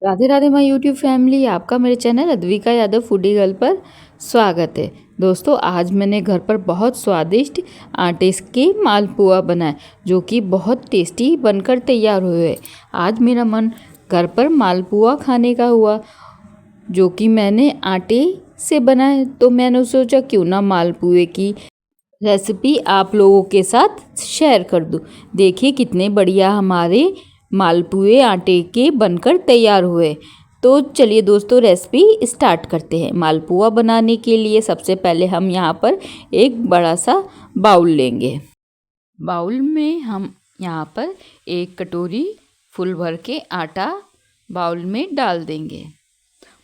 Radhe Radhe my YouTube family, आपका मेरे channel Advika Yadav foodie girl पर स्वागत है। दोस्तों, आज मैंने घर पर बहुत स्वादिष्ट आटे के मालपुआ बनाए जो कि बहुत टेस्टी बनकर तैयार हुए। आज मेरा मन घर पर मालपुआ खाने का हुआ जो कि मैंने आटे से बनाए, तो मैंने सोचा क्यों ना मालपुए की रेसिपी आप लोगों के साथ शेयर कर दूं। देखिए कितने बढ़िया हमारे मालपुए आटे के बनकर तैयार हुए। तो चलिए दोस्तों, रेसिपी स्टार्ट करते हैं। मालपुआ बनाने के लिए सबसे पहले हम यहाँ पर एक बड़ा सा बाउल लेंगे। बाउल में हम यहाँ पर एक कटोरी फुल भर के आटा बाउल में डाल देंगे।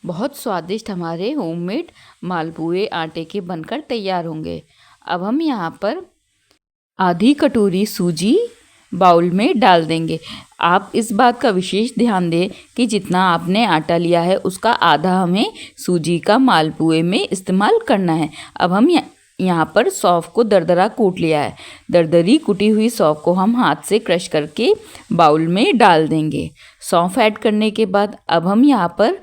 बहुत स्वादिष्ट हमारे होममेड मालपुए आटे के बनकर तैयार होंगे। अब हम यहाँ पर आधी कटोरी सूजी बाउल में डाल देंगे। आप इस बात का विशेष ध्यान दें कि जितना आपने आटा लिया है उसका आधा हमें सूजी का मालपुए में इस्तेमाल करना है। अब हम यहाँ पर सौंफ को दरदरा कूट लिया है। दरदरी कुटी हुई सौंफ को हम हाथ से क्रश करके बाउल में डाल देंगे। सौंफ ऐड करने के बाद अब हम यहाँ पर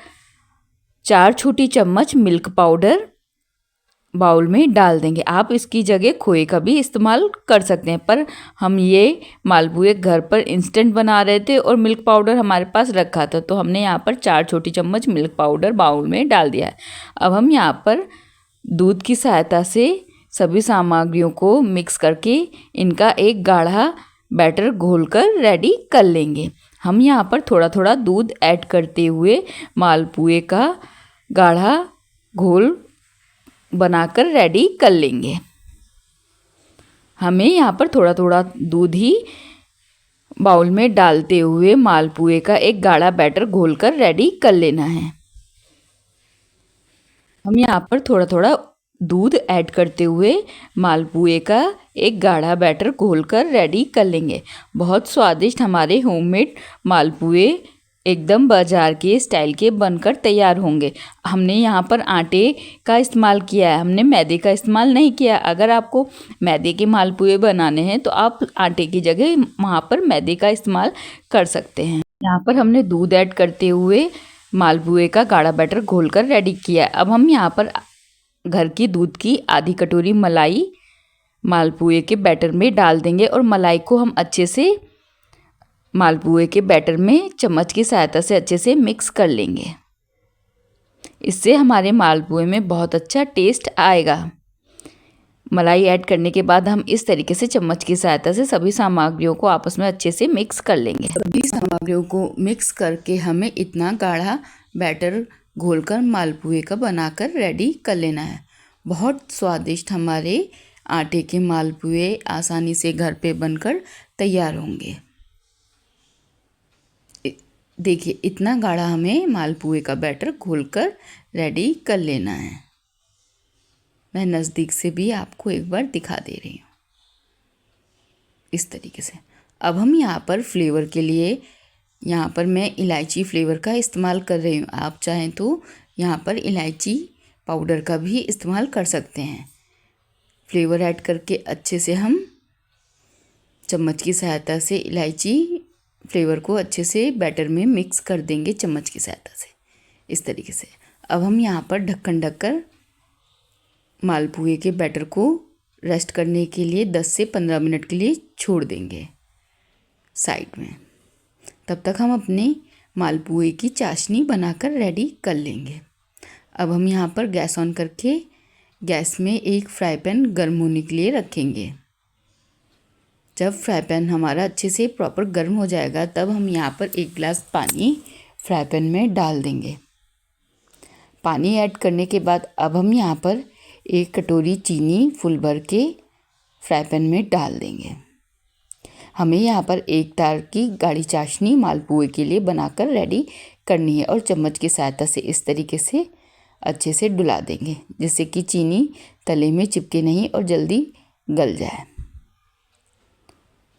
4 छोटी चम्मच मिल्क पाउडर बाउल में डाल देंगे। आप इसकी जगह खोए का भी इस्तेमाल कर सकते हैं, पर हम ये मालपुए घर पर इंस्टेंट बना रहे थे और मिल्क पाउडर हमारे पास रखा था, तो हमने यहाँ पर 4 छोटी चम्मच मिल्क पाउडर बाउल में डाल दिया है। अब हम यहाँ पर दूध की सहायता से सभी सामग्रियों को मिक्स करके इनका एक गाढ़ा बैटर घोलकर रेडी कर लेंगे। हम यहाँ पर थोड़ा थोड़ा दूध ऐड करते हुए मालपुए का गाढ़ा घोल बनाकर रेडी कर लेंगे। हमें यहाँ पर थोड़ा थोड़ा दूध ही बाउल में डालते हुए मालपुए का एक गाढ़ा बैटर घोलकर रेडी कर लेना है। हम यहाँ पर थोड़ा थोड़ा दूध ऐड करते हुए मालपुए का एक गाढ़ा बैटर घोलकर रेडी कर लेंगे। बहुत स्वादिष्ट हमारे होममेड मालपुए एकदम बाजार के स्टाइल के बनकर तैयार होंगे। हमने यहाँ पर आटे का इस्तेमाल किया है, हमने मैदे का इस्तेमाल नहीं किया। अगर आपको मैदे के मालपुए बनाने हैं तो आप आटे की जगह वहाँ पर मैदे का इस्तेमाल कर सकते हैं। यहाँ पर हमने दूध ऐड करते हुए मालपुए का गाढ़ा बैटर घोलकर रेडी किया है। अब हम यहाँ पर घर की दूध की आधी कटोरी मलाई मालपुए के बैटर में डाल देंगे और मलाई को हम अच्छे से मालपुए के बैटर में चम्मच की सहायता से अच्छे से मिक्स कर लेंगे। इससे हमारे मालपुए में बहुत अच्छा टेस्ट आएगा। मलाई ऐड करने के बाद हम इस तरीके से चम्मच की सहायता से सभी सामग्रियों को आपस में अच्छे से मिक्स कर लेंगे। सभी सामग्रियों को मिक्स करके हमें इतना गाढ़ा बैटर घोलकर मालपुए का बनाकर रेडी कर लेना है। बहुत स्वादिष्ट हमारे आटे के मालपुए आसानी से घर पे बनकर तैयार होंगे। देखिए इतना गाढ़ा हमें मालपुए का बैटर घोलकर रेडी कर लेना है। मैं नज़दीक से भी आपको एक बार दिखा दे रही हूँ इस तरीके से। अब हम यहाँ पर फ्लेवर के लिए यहाँ पर मैं इलायची फ्लेवर का इस्तेमाल कर रही हूँ। आप चाहें तो यहाँ पर इलायची पाउडर का भी इस्तेमाल कर सकते हैं। फ्लेवर ऐड करके अच्छे से हम चम्मच की सहायता से इलायची फ्लेवर को अच्छे से बैटर में मिक्स कर देंगे चम्मच की सहायता से इस तरीके से। अब हम यहाँ पर ढक्कन ढककर मालपुए के बैटर को रेस्ट करने के लिए 10 से 15 मिनट के लिए छोड़ देंगे साइड में। तब तक हम अपने मालपुए की चाशनी बनाकर रेडी कर लेंगे। अब हम यहाँ पर गैस ऑन करके गैस में एक फ्राई पैन गर्म होने के लिए रखेंगे। जब फ्राई पैन हमारा अच्छे से प्रॉपर गर्म हो जाएगा तब हम यहाँ पर 1 गिलास पानी फ्राई पैन में डाल देंगे। पानी ऐड करने के बाद अब हम यहाँ पर 1 कटोरी चीनी फुल भर के फ्राई पैन में डाल देंगे। हमें यहाँ पर 1 तार की गाढ़ी चाशनी मालपुए के लिए बनाकर रेडी करनी है और चम्मच की सहायता से इस तरीके से अच्छे से डुला देंगे जिससे कि चीनी तले में चिपके नहीं और जल्दी गल जाए।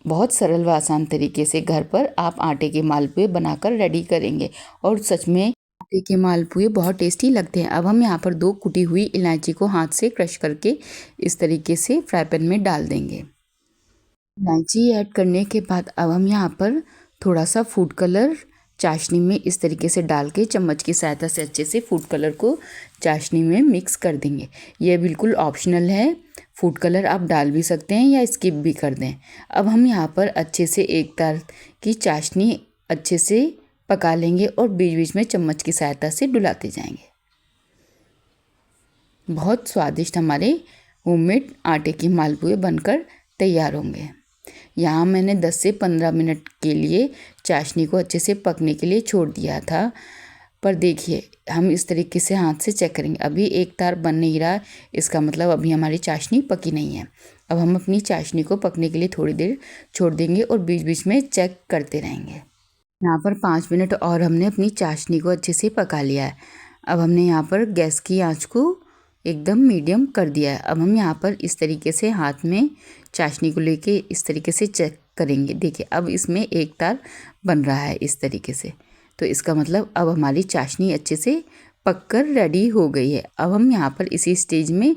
बहुत सरल व आसान तरीके से घर पर आप आटे के मालपुए बनाकर रेडी करेंगे और सच में आटे के मालपुए बहुत टेस्टी लगते हैं। अब हम यहाँ पर 2 कुटी हुई इलायची को हाथ से क्रश करके इस तरीके से फ्राई पैन में डाल देंगे। इलायची ऐड करने के बाद अब हम यहाँ पर थोड़ा सा फूड कलर चाशनी में इस तरीके से डाल के चम्मच की सहायता से अच्छे से फूड कलर को चाशनी में मिक्स कर देंगे। यह बिल्कुल ऑप्शनल है, फूड कलर आप डाल भी सकते हैं या स्किप भी कर दें। अब हम यहाँ पर अच्छे से एक तार की चाशनी अच्छे से पका लेंगे और बीच बीच में चम्मच की सहायता से डुलाते जाएंगे। बहुत स्वादिष्ट हमारे होममेड आटे के मालपुए बनकर तैयार होंगे। यहाँ मैंने 10 से 15 मिनट के लिए चाशनी को अच्छे से पकने के लिए छोड़ दिया था, पर देखिए हम इस तरीके से हाथ से चेक करेंगे। अभी एक तार बन नहीं रहा, इसका मतलब अभी हमारी चाशनी पकी नहीं है। अब हम अपनी चाशनी को पकने के लिए थोड़ी देर छोड़ देंगे और बीच बीच में चेक करते रहेंगे। यहाँ पर 5 मिनट और हमने अपनी चाशनी को अच्छे से पका लिया है। अब हमने यहाँ पर गैस की आंच को एकदम मीडियम कर दिया है। अब हम यहाँ पर इस तरीके से हाथ में चाशनी को लेके इस तरीके से चेक करेंगे। देखिए अब इसमें एक तार बन रहा है इस तरीके से, तो इसका मतलब अब हमारी चाशनी अच्छे से पककर रेडी हो गई है। अब हम यहाँ पर इसी स्टेज में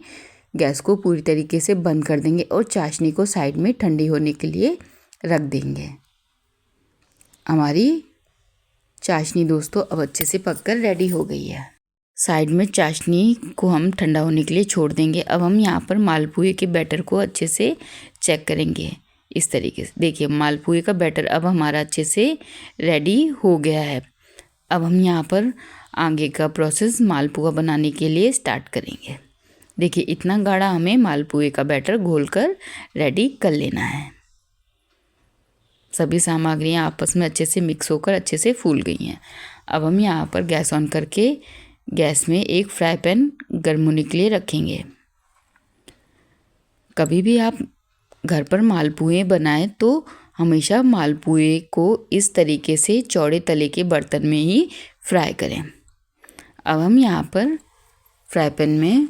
गैस को पूरी तरीके से बंद कर देंगे और चाशनी को साइड में ठंडी होने के लिए रख देंगे। हमारी चाशनी दोस्तों अब अच्छे से पककर रेडी हो गई है। साइड में चाशनी को हम ठंडा होने के लिए छोड़ देंगे। अब हम यहाँ पर मालपुए के बैटर को अच्छे से चेक करेंगे। इस तरीके से देखिए मालपुए का बैटर अब हमारा अच्छे से रेडी हो गया है। अब हम यहाँ पर आगे का प्रोसेस मालपुआ बनाने के लिए स्टार्ट करेंगे। देखिए इतना गाढ़ा हमें मालपुए का बैटर घोलकर रेडी कर लेना है। सभी सामग्रियाँ आपस में अच्छे से मिक्स होकर अच्छे से फूल गई हैं। अब हम यहाँ पर गैस ऑन करके गैस में एक फ्राई पैन गर्म होने के लिए रखेंगे। कभी भी आप घर पर मालपुए बनाएं तो हमेशा मालपुए को इस तरीके से चौड़े तले के बर्तन में ही फ्राई करें। अब हम यहाँ पर फ्राई पैन में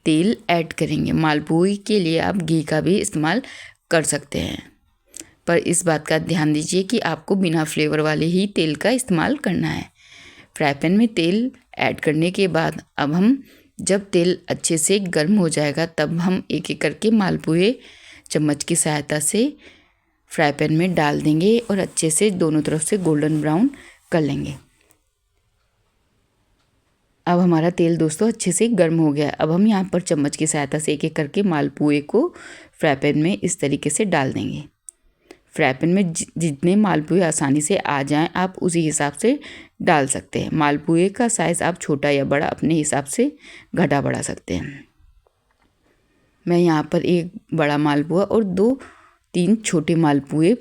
तेल ऐड करेंगे। मालपुए के लिए आप घी का भी इस्तेमाल कर सकते हैं, पर इस बात का ध्यान दीजिए कि आपको बिना फ्लेवर वाले ही तेल का इस्तेमाल करना है। फ्राई पैन में तेल ऐड करने के बाद अब हम जब तेल अच्छे से गर्म हो जाएगा तब हम एक एक करके मालपुए चम्मच की सहायता से फ्राई पैन में डाल देंगे और अच्छे से दोनों तरफ से गोल्डन ब्राउन कर लेंगे। अब हमारा तेल दोस्तों अच्छे से गर्म हो गया। अब हम यहाँ पर चम्मच की सहायता से एक एक करके मालपुए को फ्राई पैन में इस तरीके से डाल देंगे। फ्राई पैन में जितने मालपुए आसानी से आ जाएं आप उसी हिसाब से डाल सकते हैं। मालपुए का साइज़ आप छोटा या बड़ा अपने हिसाब से घटा बढ़ा सकते हैं। मैं यहाँ पर एक बड़ा मालपुआ और 2-3 छोटे मालपुए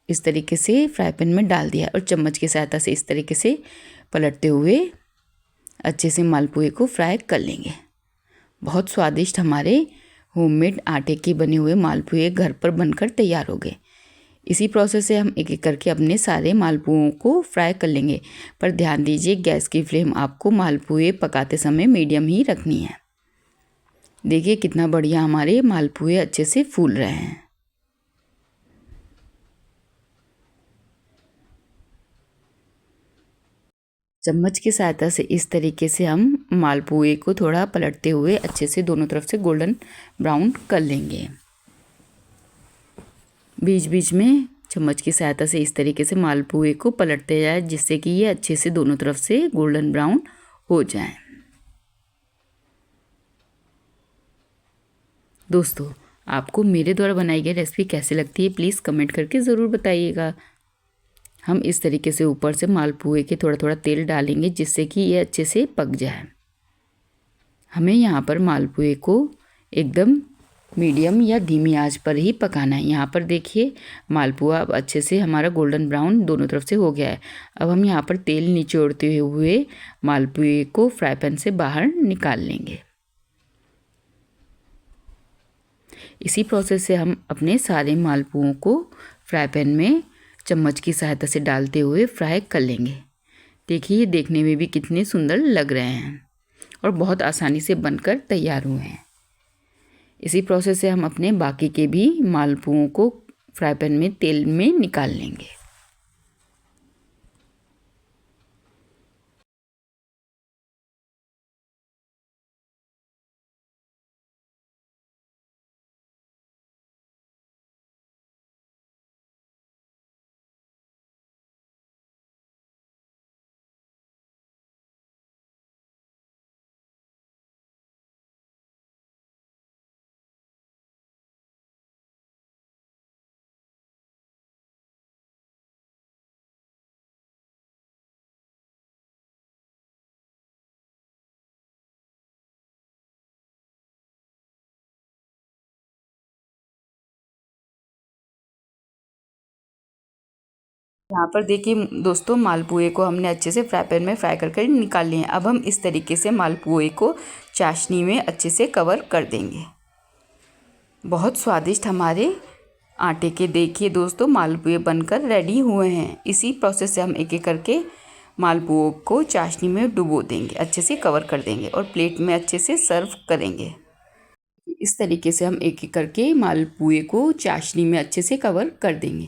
इस तरीके से फ्राई पैन में डाल दिया और चम्मच की सहायता से इस तरीके से पलटते हुए अच्छे से मालपुए को फ्राई कर लेंगे। बहुत स्वादिष्ट हमारे होममेड आटे के बने हुए मालपुए घर पर बनकर तैयार हो गए। इसी प्रोसेस से हम एक एक करके अपने सारे मालपुओं को फ्राई कर लेंगे, पर ध्यान दीजिए गैस की फ्लेम आपको मालपुए पकाते समय मीडियम ही रखनी है। देखिए कितना बढ़िया हमारे मालपुए अच्छे से फूल रहे हैं। चम्मच की सहायता से इस तरीके से हम मालपुए को थोड़ा पलटते हुए अच्छे से दोनों तरफ से गोल्डन ब्राउन कर लेंगे। बीच बीच में चम्मच की सहायता से इस तरीके से मालपुए को पलटते जाए जिससे कि ये अच्छे से दोनों तरफ से गोल्डन ब्राउन हो जाए। दोस्तों आपको मेरे द्वारा बनाई गई रेसिपी कैसी लगती है प्लीज़ कमेंट करके ज़रूर बताइएगा। हम इस तरीके से ऊपर से मालपुए के थोड़ा थोड़ा तेल डालेंगे जिससे कि ये अच्छे से पक जाए। हमें यहाँ पर मालपुए को एकदम मीडियम या धीमी आंच पर ही पकाना है। यहाँ पर देखिए मालपुआ अब अच्छे से हमारा गोल्डन ब्राउन दोनों तरफ से हो गया है। अब हम यहाँ पर तेल निचोड़ते हुए मालपुए को फ्राई पैन से बाहर निकाल लेंगे। इसी प्रोसेस से हम अपने सारे मालपुओं को फ्राई पैन में चम्मच की सहायता से डालते हुए फ्राई कर लेंगे। देखिए देखने में भी कितने सुंदर लग रहे हैं और बहुत आसानी से बनकर तैयार हुए हैं। इसी प्रोसेस से हम अपने बाकी के भी मालपुओं को फ्राई पैन में तेल में निकाल लेंगे। यहाँ पर देखिए दोस्तों, मालपुए को हमने अच्छे से फ्राई पैन में फ्राई करके निकाल लिए हैं। अब हम इस तरीके से मालपुए को चाशनी में अच्छे से कवर कर देंगे। बहुत स्वादिष्ट हमारे आटे के देखिए दोस्तों मालपुए बनकर रेडी हुए हैं। इसी प्रोसेस से हम एक एक करके मालपुओं को चाशनी में डुबो देंगे, अच्छे से कवर कर देंगे और प्लेट में अच्छे से सर्व करेंगे। इस तरीके से हम एक एक करके मालपुए को चाशनी में अच्छे से कवर कर देंगे।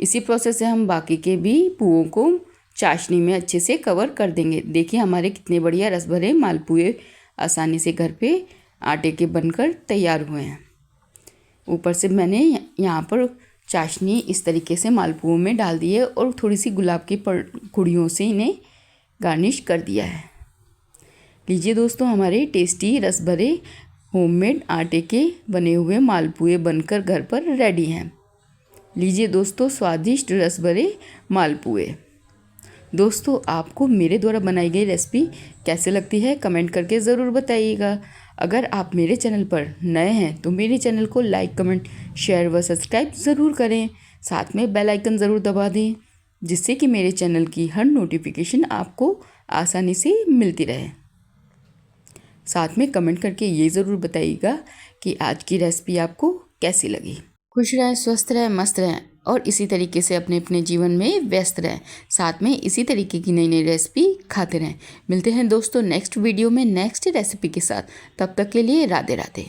इसी प्रोसेस से हम बाकी के भी पुओं को चाशनी में अच्छे से कवर कर देंगे। देखिए हमारे कितने बढ़िया रस भरे मालपुए आसानी से घर पे आटे के बनकर तैयार हुए हैं। ऊपर से मैंने यहाँ पर चाशनी इस तरीके से मालपुओं में डाल दी है और थोड़ी सी गुलाब की कुड़ियों से इन्हें गार्निश कर दिया है। लीजिए दोस्तों, हमारे टेस्टी रस भरे होममेड आटे के बने हुए मालपुए बनकर घर पर रेडी हैं। लीजिए दोस्तों, स्वादिष्ट रस भरे मालपुए। दोस्तों, आपको मेरे द्वारा बनाई गई रेसिपी कैसे लगती है कमेंट करके ज़रूर बताइएगा। अगर आप मेरे चैनल पर नए हैं तो मेरे चैनल को लाइक, कमेंट, शेयर व सब्सक्राइब ज़रूर करें। साथ में बेल आइकन ज़रूर दबा दें, जिससे कि मेरे चैनल की हर नोटिफिकेशन आपको आसानी से मिलती रहे। साथ में कमेंट करके ये ज़रूर बताइएगा कि आज की रेसिपी आपको कैसी लगी। खुश रहें, स्वस्थ रहें, मस्त रहें और इसी तरीके से अपने अपने जीवन में व्यस्त रहें। साथ में इसी तरीके की नई नई रेसिपी खाते रहें। मिलते हैं दोस्तों नेक्स्ट वीडियो में नेक्स्ट रेसिपी के साथ। तब तक के लिए राधे राधे।